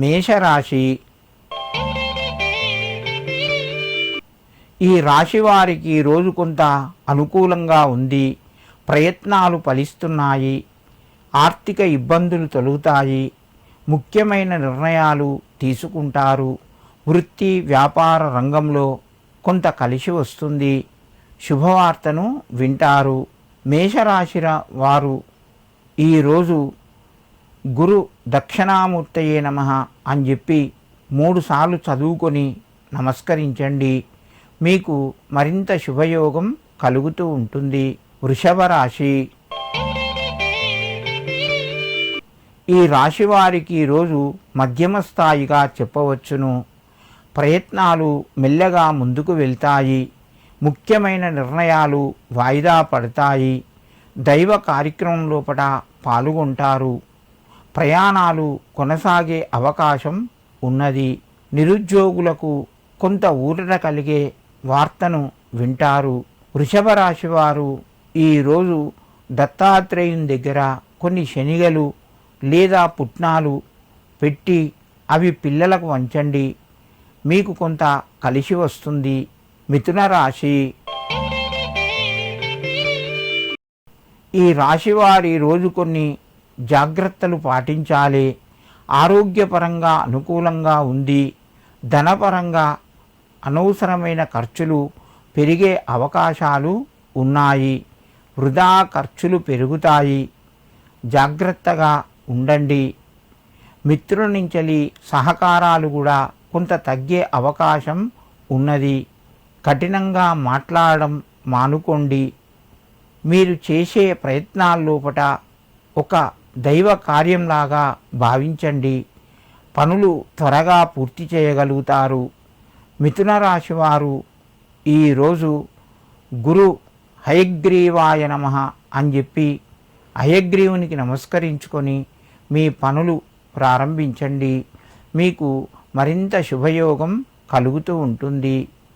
మేషరాశి. ఈ రాశి వారికి రోజు కొంత అనుకూలంగా ఉంది. ప్రయత్నాలు ఫలిస్తున్నాయి. ఆర్థిక ఇబ్బందులు తొలగుతాయి. ముఖ్యమైన నిర్ణయాలు తీసుకుంటారు. వృత్తి వ్యాపార రంగంలో కొంత కలిసి వస్తుంది. శుభవార్తను వింటారు. మేషరాశి వారు ఈరోజు గురు దక్షిణామూర్తయే నమః అని చెప్పి 3 సార్లు చదువుకొని నమస్కరించండి. మీకు మరింత శుభయోగం కలుగుతూ ఉంటుంది. వృషభ రాశి. ఈ రాశి వారికి రోజు మధ్యమ స్థాయిగా చెప్పవచ్చును. ప్రయత్నాలు మెల్లగా ముందుకు వెళ్తాయి. ముఖ్యమైన నిర్ణయాలు వాయిదా పడతాయి. దైవ కార్యక్రమం లోపల పాల్గొంటారు. ప్రయాణాలు కొనసాగే అవకాశం ఉన్నది. నిరుద్యోగులకు కొంత ఊరట కలిగే వార్తను వింటారు. వృషభ రాశి వారు ఈరోజు దత్తాత్రేయుని దగ్గర కొన్ని శనిగలు లేదా పుట్నాలు పెట్టి అవి పిల్లలకు వంచండి. మీకు కొంత కలిసి వస్తుంది. మిథున రాశి. ఈ రాశివారి రోజు కొన్ని జాగ్రత్తలు పాటించాలి. ఆరోగ్యపరంగా అనుకూలంగా ఉంది. ధనపరంగా అనవసరమైన ఖర్చులు పెరిగే అవకాశాలు ఉన్నాయి. వృధా ఖర్చులు పెరుగుతాయి. జాగ్రత్తగా ఉండండి. మిత్రుల నుంచి సహకారాలు కూడా కొంత తగ్గే అవకాశం ఉన్నది. కఠినంగా మాట్లాడడం మానుకోండి. మీరు చేసే ప్రయత్నాల్లోపట ఒక దైవ కార్యంలాగా భావించండి. పనులు త్వరగా పూర్తి చేయగలుగుతారు. మిథున రాశి వారు ఈరోజు గురు హయగ్రీవాయ నమః అని చెప్పి హయగ్రీవునికి నమస్కరించుకొని మీ పనులు ప్రారంభించండి. మీకు మరింత శుభయోగం కలుగుతూ ఉంటుంది.